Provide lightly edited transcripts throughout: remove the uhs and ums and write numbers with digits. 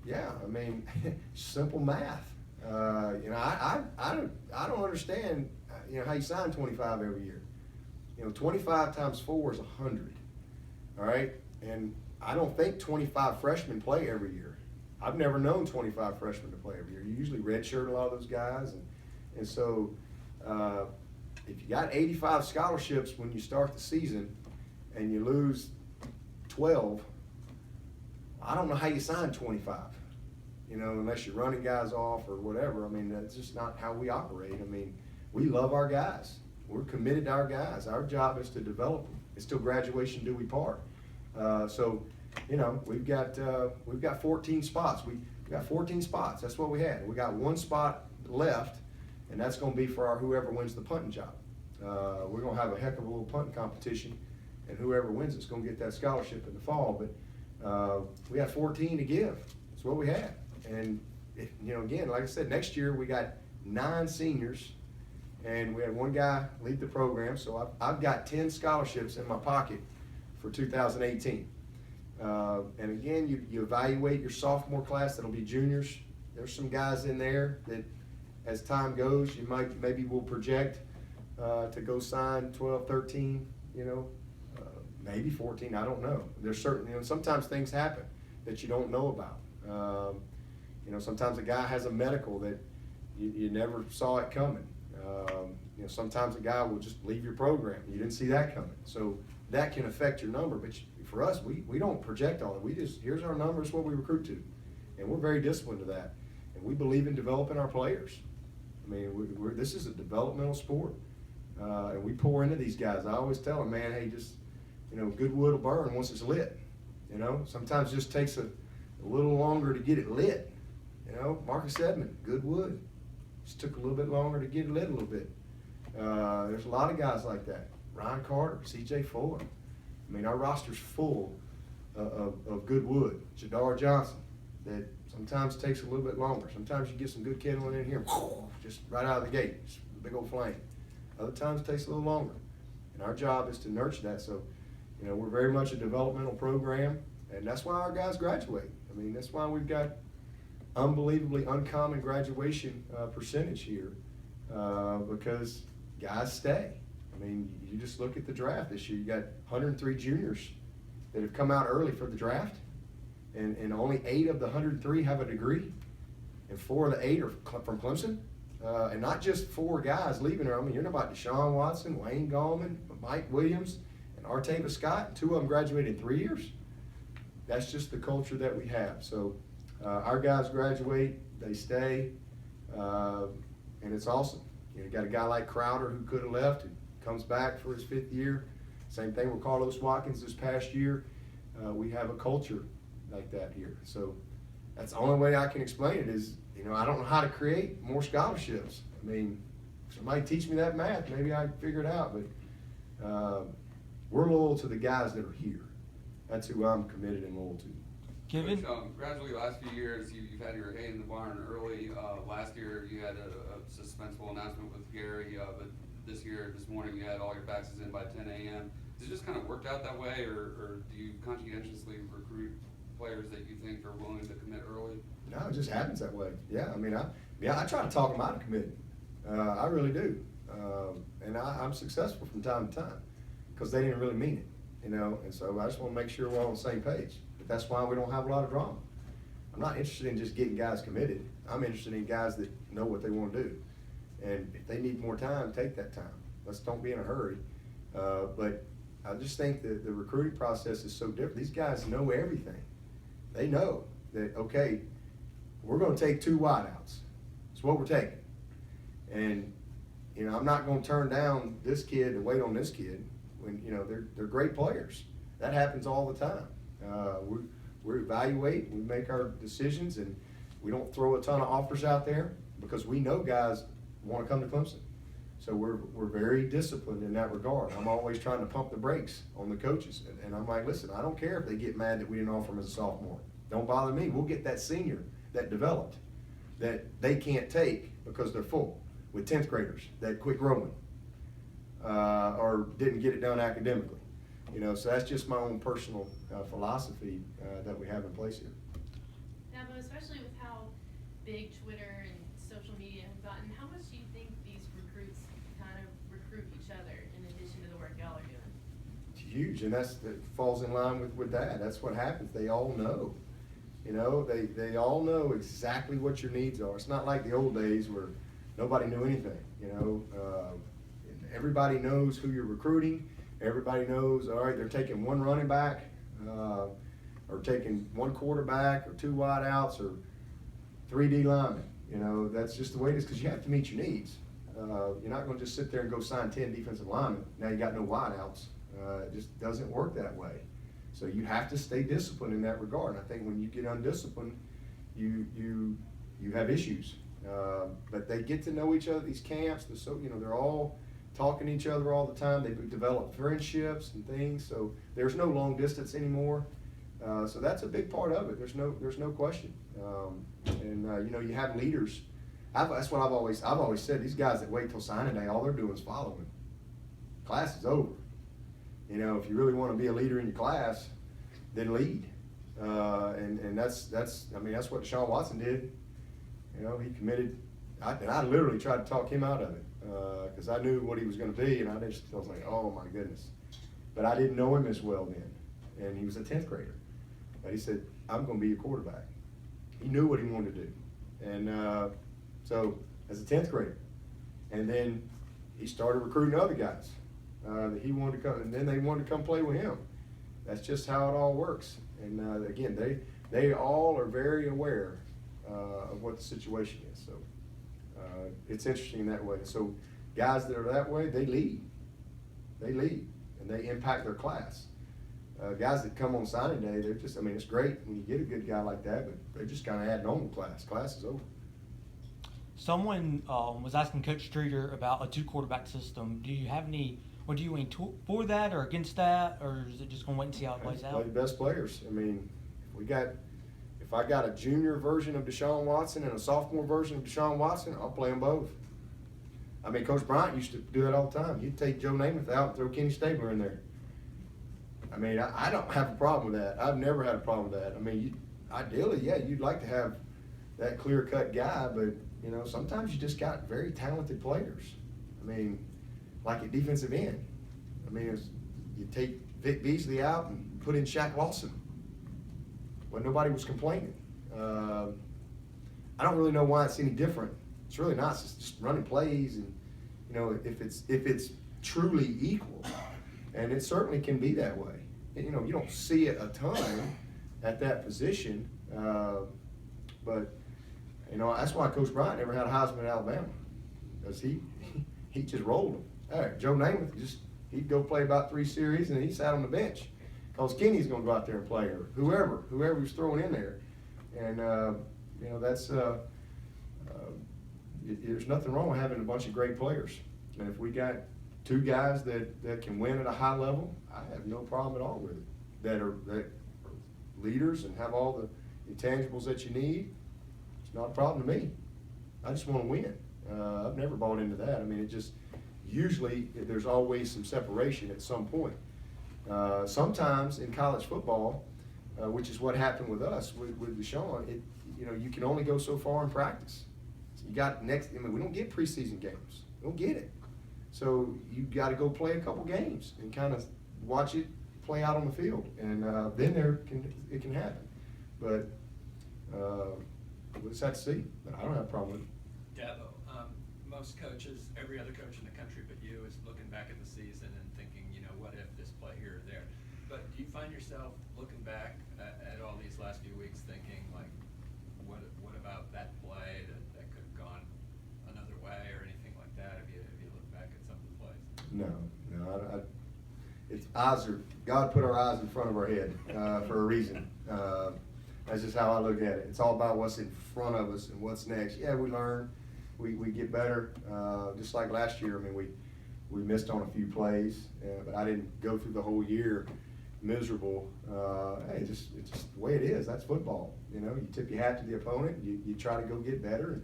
Yeah, I mean, simple math. You know, I don't understand, you know, how you sign 25 every year. You know, 25 times 4 is 100, all right? And I don't think 25 freshmen play every year. I've never known 25 freshmen to play every year. You usually redshirt a lot of those guys. And so if you got 85 scholarships when you start the season and you lose 12, I don't know how you sign 25, you know, unless you're running guys off or whatever. I mean, that's just not how we operate. I mean, we love our guys. We're committed to our guys. Our job is to develop them. It's till graduation do we part. So, you know, we've got 14 spots. We got 14 spots. That's what we had. We got one spot left, and that's going to be for our whoever wins the punting job. We're going to have a heck of a little punting competition, and whoever wins it's going to get that scholarship in the fall. But we had 14 to give. That's what we had. And, you know, again, like I said, next year we got 9 seniors, and we had one guy leave the program. So I've got 10 scholarships in my pocket for 2018. And again, you evaluate your sophomore class. That'll be juniors. There's some guys in there that, as time goes, you maybe will project to go sign 12, 13, you know, maybe 14. I don't know. There's certain, you know, sometimes things happen that you don't know about. You know, sometimes a guy has a medical that you never saw it coming. You know, sometimes a guy will just leave your program. You didn't see that coming. So that can affect your number. But for us, we don't project all that. We just, here's our number, it's what we recruit to. And we're very disciplined to that. And we believe in developing our players. I mean, this is a developmental sport. And we pour into these guys. I always tell them, man, hey, just, you know, good wood will burn once it's lit. You know, sometimes it just takes a little longer to get it lit. You know, Marcus Edmond, good wood. Just took a little bit longer to get it lit a little bit. There's a lot of guys like that. Ryan Carter, C.J. Fuller. I mean, our roster's full of good wood. Jadar Johnson, that sometimes takes a little bit longer. Sometimes you get some good kindling in here, just right out of the gate, just a big old flame. Other times it takes a little longer. And our job is to nurture that. So, you know, we're very much a developmental program, and that's why our guys graduate. I mean, that's why we've got unbelievably uncommon graduation percentage here, because guys stay. I mean, you just look at the draft this year. You got 103 juniors that have come out early for the draft, and only 8 of the 103 have a degree, and 4 of the 8 are from Clemson. And not just 4 guys leaving there. I mean, you're talking about Deshaun Watson, Wayne Gallman, Mike Williams, and Artava Scott. 2 of them graduated in 3 years. That's just the culture that we have. So our guys graduate, they stay, and it's awesome. You got a guy like Crowder who could have left, who comes back for his 5th year. Same thing with Carlos Watkins this past year. We have a culture like that here. So that's the only way I can explain it is, you know, I don't know how to create more scholarships. I mean, if somebody teach me that math, maybe I can figure it out. But we're loyal to the guys that are here. That's who I'm committed and loyal to. Kevin? Gradually, last few years, you've had your hay in the barn early. Last year, you had a suspenseful announcement with Gary, but this year, this morning, you had all your faxes in by 10 a.m. Does it just kind of worked out that way, or do you conscientiously recruit players that you think are willing to commit early? No, it just happens that way. Yeah, I mean, I try to talk them out of committing. I really do. And I'm successful from time to time because they didn't really mean it, you know, and so I just want to make sure we're all on the same page. But that's why we don't have a lot of drama. I'm not interested in just getting guys committed. I'm interested in guys that know what they want to do. And if they need more time, take that time. Let's don't be in a hurry. But I just think that the recruiting process is so different. These guys know everything. They know that, okay, we're going to take 2 wideouts. That's what we're taking. And, you know, I'm not going to turn down this kid and wait on this kid when, you know, they're great players. That happens all the time. We evaluate, we make our decisions, and we don't throw a ton of offers out there because we know guys want to come to Clemson. So we're very disciplined in that regard. I'm always trying to pump the brakes on the coaches. And I'm like, listen, I don't care if they get mad that we didn't offer them as a sophomore. Don't bother me. We'll get that senior that developed that they can't take because they're full with 10th graders that quit growing or didn't get it done academically. You know, so that's just my own personal philosophy that we have in place here. Dabo, especially with how big Twitter and social media have gotten, how much do you think these recruits kind of recruit each other in addition to the work y'all are doing? It's huge, and that falls in line with that. That's what happens. They all know. You know, they all know exactly what your needs are. It's not like the old days where nobody knew anything, you know. Everybody knows who you're recruiting. Everybody knows, all right, they're taking one running back, or taking one quarterback, or 2 wideouts, or 3 D linemen. You know, that's just the way it is, because you have to meet your needs. You're not going to just sit there and go sign 10 defensive linemen. Now you got no wideouts. It just doesn't work that way. So you have to stay disciplined in that regard. And I think when you get undisciplined, you have issues. But they get to know each other at these camps. They're all talking to each other all the time. They develop friendships and things. So there's no long distance anymore. So that's a big part of it. There's no question. You have leaders. That's what I've always said. These guys that wait till signing day, all they're doing is following. Class is over. You know, if you really want to be a leader in your class, then lead. And that's what Deshaun Watson did. You know, he committed. I literally tried to talk him out of it because I knew what he was going to be, and I was like, oh my goodness. But I didn't know him as well then, and he was a 10th grader. But he said, I'm going to be your quarterback. He knew what he wanted to do, and so as a 10th grader, and then he started recruiting other guys that he wanted to come, and then they wanted to come play with him. That's just how it all works. And again, they all are very aware of what the situation is. So it's interesting that way. So guys that are that way, they lead, and they impact their class. Guys that come on signing day, they're just, it's great when you get a good guy like that, but they're just kind of adding on to class. Class is over. Someone was asking Coach Streeter about a 2 quarterback system. Do you have any, or do you lean for that or against that, or is it just going to wait and see how it plays out? Play the best players. If I got a junior version of Deshaun Watson and a sophomore version of Deshaun Watson, I'll play them both. Coach Bryant used to do that all the time. He'd take Joe Namath out and throw Kenny Stabler in there. I don't have a problem with that. I've never had a problem with that. Ideally, yeah, you'd like to have that clear-cut guy, but, sometimes you just got very talented players. Like at defensive end. You take Vic Beasley out and put in Shaq Lawson when nobody was complaining. I don't really know why it's any different. It's really not. It's just running plays, and if it's truly equal, and it certainly can be that way. You don't see it a ton at that position, but that's why Coach Bryant never had a Heisman at Alabama, because he just rolled them. All right, Joe Namath he'd go play about 3 series, and he sat on the bench because Kenny's going to go out there and play, or whoever was thrown in there, and that's there's nothing wrong with having a bunch of great players, and if we got 2 guys that can win at a high level, I have no problem at all with it. That are leaders and have all the intangibles that you need, it's not a problem to me. I just want to win. I've never bought into that. It just usually there's always some separation at some point. Sometimes in college football, which is what happened with us with Deshaun, you can only go so far in practice. So you got we don't get preseason games. We don't get it. So you got to go play a couple games and kind of watch it play out on the field, and then it can happen. But we'll just have to see. But I don't have a problem with it. Dabo, most coaches, every other coach in the country but you, is looking back at the season and thinking, what if this play here or there. But do you find yourself looking back at all these last few weeks thinking, like, what about that play that could have gone another way or anything like that? Have you looked back at some of the plays? No. God put our eyes in front of our head for a reason. That's just how I look at it. It's all about what's in front of us and what's next. Yeah, we learn, we get better. Just like last year, we missed on a few plays, but I didn't go through the whole year miserable. It's just the way it is. That's football. You tip your hat to the opponent. You try to go get better,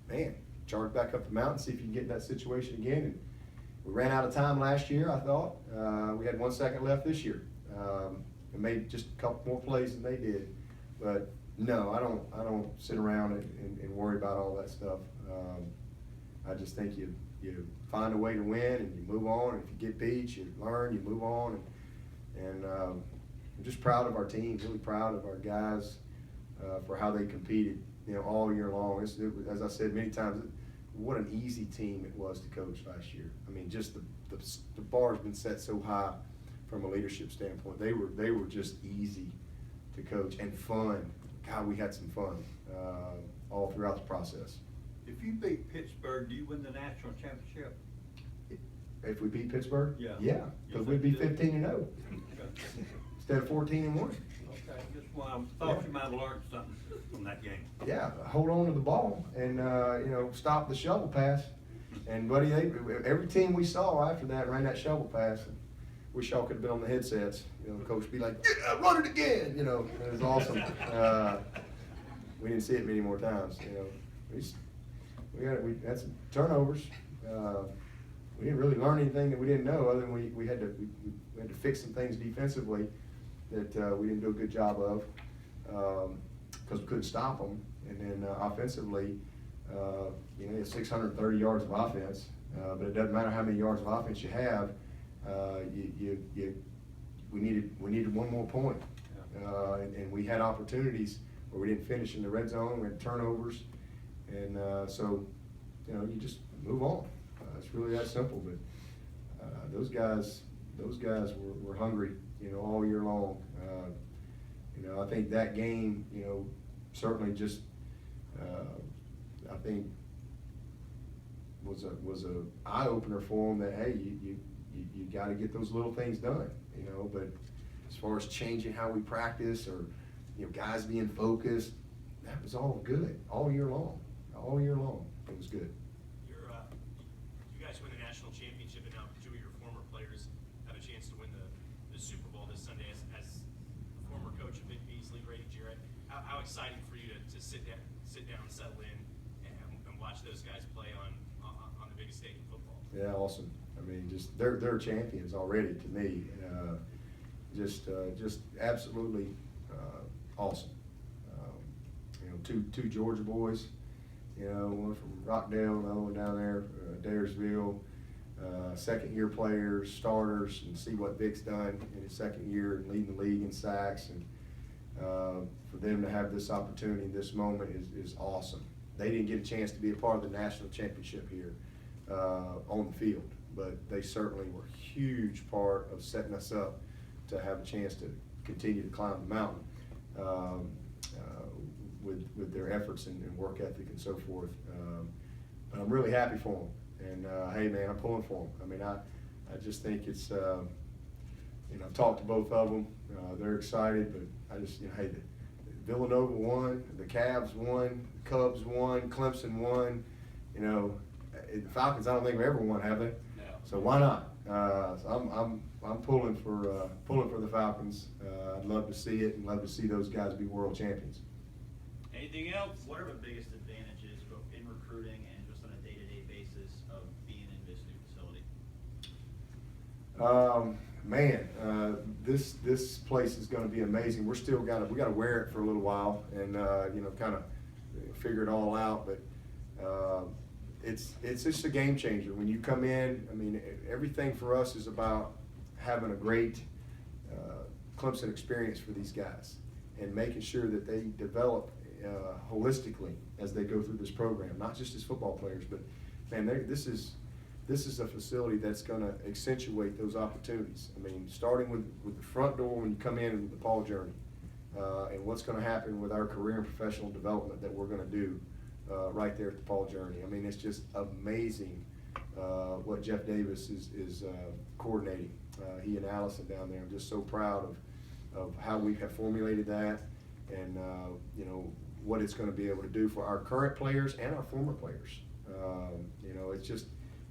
and charge back up the mountain, see if you can get in that situation again. And we ran out of time last year, I thought. We had 1 second left this year. And made just a couple more plays than they did. But No, I don't sit around and worry about all that stuff. I just think you find a way to win and you move on. And if you get beat, you learn, you move on. And I'm just proud of our team, really proud of our guys for how they competed, all year long. As I said many times, what an easy team it was to coach last year. I mean, just the bar's been set so high from a leadership standpoint. They were just easy to coach and fun. God, we had some fun all throughout the process. If you beat Pittsburgh, do you win the national championship? If we beat Pittsburgh? Yeah. Yeah, because we'd be You think 15-0 instead of 14-1. Okay, just why I thought you might have learned something from that game. Yeah, hold on to the ball and stop the shovel pass. And buddy, every team we saw after that ran that shovel pass. Wish y'all could have been on the headsets. The coach would be like, "Yeah, run it again." It was awesome. We didn't see it many more times. We had some turnovers. We didn't really learn anything that we didn't know, other than we had to fix some things defensively that we didn't do a good job of because we couldn't stop them. And then offensively, you had 630 yards of offense, but it doesn't matter how many yards of offense you have. We needed one more point, and we had opportunities where we didn't finish in the red zone. We had turnovers, and so you just move on. It's really that simple. But those guys were hungry, all year long. I think that game, certainly just I think was a eye opener for them that hey, you got to get those little things done, But as far as changing how we practice or guys being focused, that was all good all year long. All year long, it was good. You guys win the national championship, and now two of your former players have a chance to win the Super Bowl this Sunday. As the former coach of Vic Beasley, Brady Jarrett, how exciting for you to sit down, settle in, and watch those guys play on the biggest stage in football? Yeah, awesome. I mean, just they're champions already to me. Just absolutely awesome. Two Georgia boys. One from Rockdale, another one down there, Dyersville. Second-year players, starters, and see what Vic's done in his second year and leading the league in sacks. And for them to have this opportunity, this moment is awesome. They didn't get a chance to be a part of the national championship here on the field, but they certainly were a huge part of setting us up to have a chance to continue to climb the mountain with their efforts and work ethic and so forth. But I'm really happy for them. And hey, man, I'm pulling for them. I mean, I just think it's I've talked to both of them. They're excited, but I just hey, the Villanova won, the Cavs won, the Cubs won, Clemson won. The Falcons, I don't think we ever won, have they? No. So why not? So I'm pulling for the Falcons. I'd love to see it and love to see those guys be world champions. Anything else? What are the biggest advantages both in recruiting and just on a day-to-day basis of being in this new facility? This place is going to be amazing. We got to wear it for a little while and kind of figure it all out. But it's just a game changer when you come in. I mean, everything for us is about having a great Clemson experience for these guys and making sure that they develop holistically as they go through this program, not just as football players, but man, this is a facility that's going to accentuate those opportunities. I mean, starting with the front door when you come in with the Paul journey, and what's going to happen with our career and professional development that we're going to do right there at the Paul journey. I mean, it's just amazing what Jeff Davis is coordinating. He and Allison down there. I'm just so proud of how we have formulated that, and what it's going to be able to do for our current players and our former players.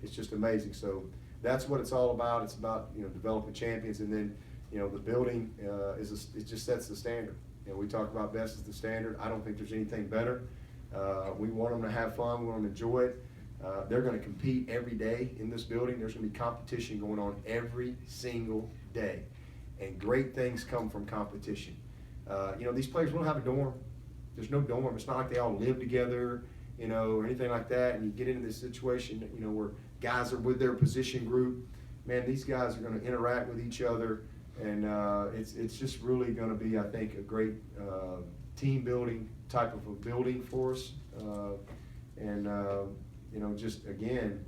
It's just amazing. So that's what it's all about. It's about developing champions, and then the building it just sets the standard. We talk about best as the standard. I don't think there's anything better. We want them to have fun. We want them to enjoy it. They're going to compete every day in this building. There's going to be competition going on every single day, and great things come from competition. These players will have a dorm. There's no dorm. It's not like they all live together, you know, or anything like that. And you get into this situation, you know, where guys are with their position group. Man, these guys are going to interact with each other, and it's just really going to be, I think, a great team building type of a building for us, you know, just again,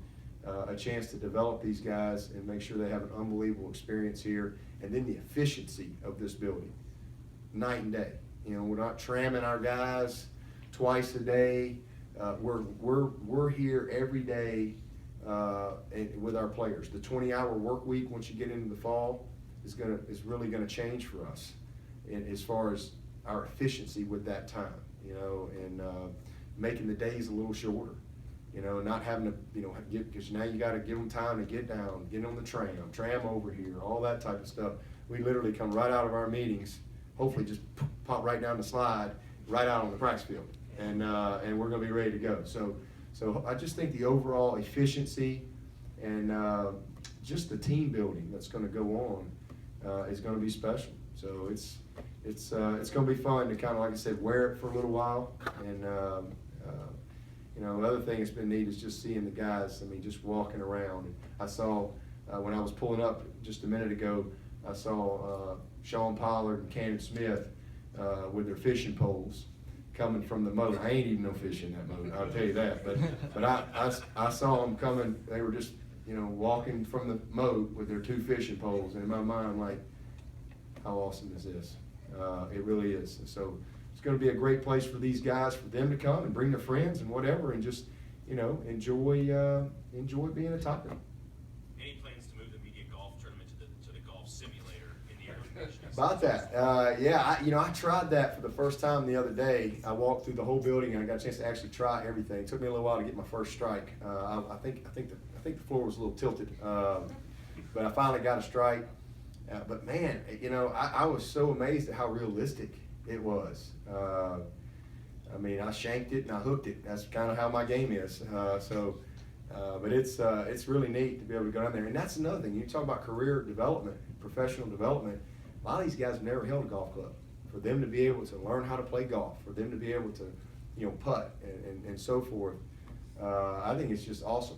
a chance to develop these guys and make sure they have an unbelievable experience here, and then the efficiency of this building, night and day. You know, we're not tramming our guys twice a day. We're here every day with our players. The 20-hour work week, once you get into the fall, is really gonna change for us, as far as our efficiency with that time. You know, and making the days a little shorter. You know, not having to, you know, because now you got to give them time to get down, get on the tram over here, all that type of stuff. We literally come right out of our meetings, hopefully just pop right down the slide, right out on the practice field, and we're going to be ready to go. So I just think the overall efficiency and just the team building that's going to go on is going to be special. So it's going to be fun to kind of, like I said, wear it for a little while. And you know, the other thing that's been neat is just seeing the guys, I mean, just walking around. And I saw, when I was pulling up just a minute ago, I saw Sean Pollard and Cannon Smith with their fishing poles coming from the moat. I ain't even no fish in that moat, I'll tell you that. But I saw them coming. They were just, you know, walking from the moat with their 2 fishing poles. And in my mind, I'm like, how awesome is this? It really is. So it's going to be a great place for these guys, for them to come and bring their friends and whatever, and just, you know, enjoy being a Tiger. Any plans to move the media golf tournament to the golf simulator in the air conditioning? About that, yeah, I tried that for the first time the other day. I walked through the whole building and I got a chance to actually try everything. It took me a little while to get my first strike. I think the floor was a little tilted, but I finally got a strike. But man, you know, I was so amazed at how realistic it was. I mean, I shanked it and I hooked it. That's kind of how my game is. But it's really neat to be able to go down there. And that's another thing. You talk about career development, professional development. A lot of these guys have never held a golf club. For them to be able to learn how to play golf, for them to be able to, you know, putt and so forth, I think it's just awesome.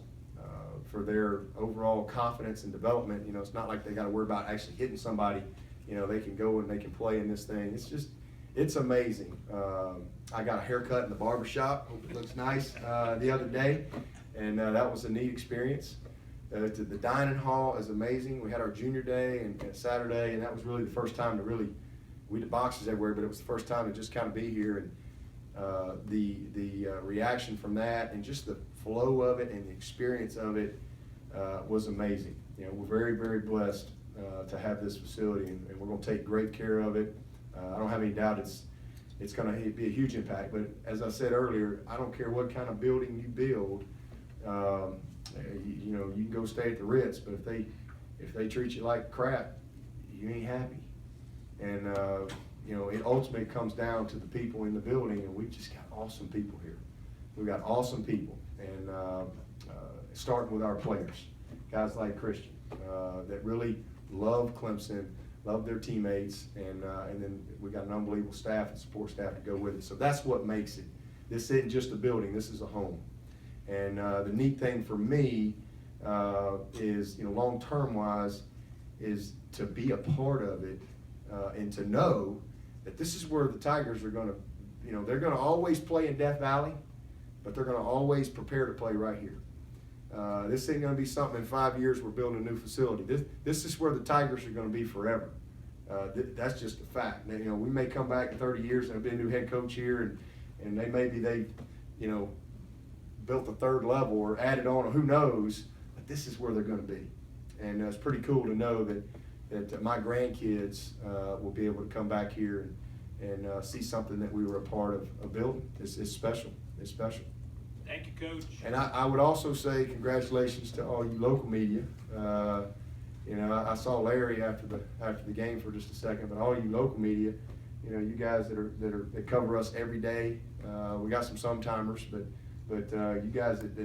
For their overall confidence and development. You know, it's not like they got to worry about actually hitting somebody. You know, they can go and they can play in this thing. It's amazing. I got a haircut in the barber shop. Hope it looks nice the other day, and that was a neat experience. The dining hall is amazing. We had our junior day and Saturday, and that was really the first time to really, we did boxes everywhere, but it was the first time to just kind of be here, and the reaction from that and just the flow of it and the experience of it was amazing. You know, we're very, very blessed to have this facility, and we're going to take great care of it. I don't have any doubt it's going to be a huge impact. But as I said earlier, I don't care what kind of building you build. You know, you can go stay at the Ritz, but if they treat you like crap, you ain't happy. And you know, it ultimately comes down to the people in the building, and we've just got awesome people here. We've got awesome people, and starting with our players, guys like Christian, that really love Clemson, love their teammates, and then we got an unbelievable staff and support staff to go with it. So that's what makes it. This isn't just a building, this is a home. And the neat thing for me is, you know, long-term wise, is to be a part of it and to know that this is where the Tigers are going to, you know, they're going to always play in Death Valley, but they're going to always prepare to play right here. This ain't going to be something in 5 years we're building a new facility. This is where the Tigers are going to be forever. That's just a fact. Now, you know, we may come back in 30 years and there'll be a new head coach here, and they you know, built the 3rd level or added on, or who knows, but this is where they're going to be. And it's pretty cool to know that my grandkids will be able to come back here and see something that we were a part of building. It's special. It's special. Thank you, Coach. And I would also say congratulations to all you local media. You know, I saw Larry after the game for just a second, but all you local media, you know, you guys that cover us every day. We got some timers, but you guys that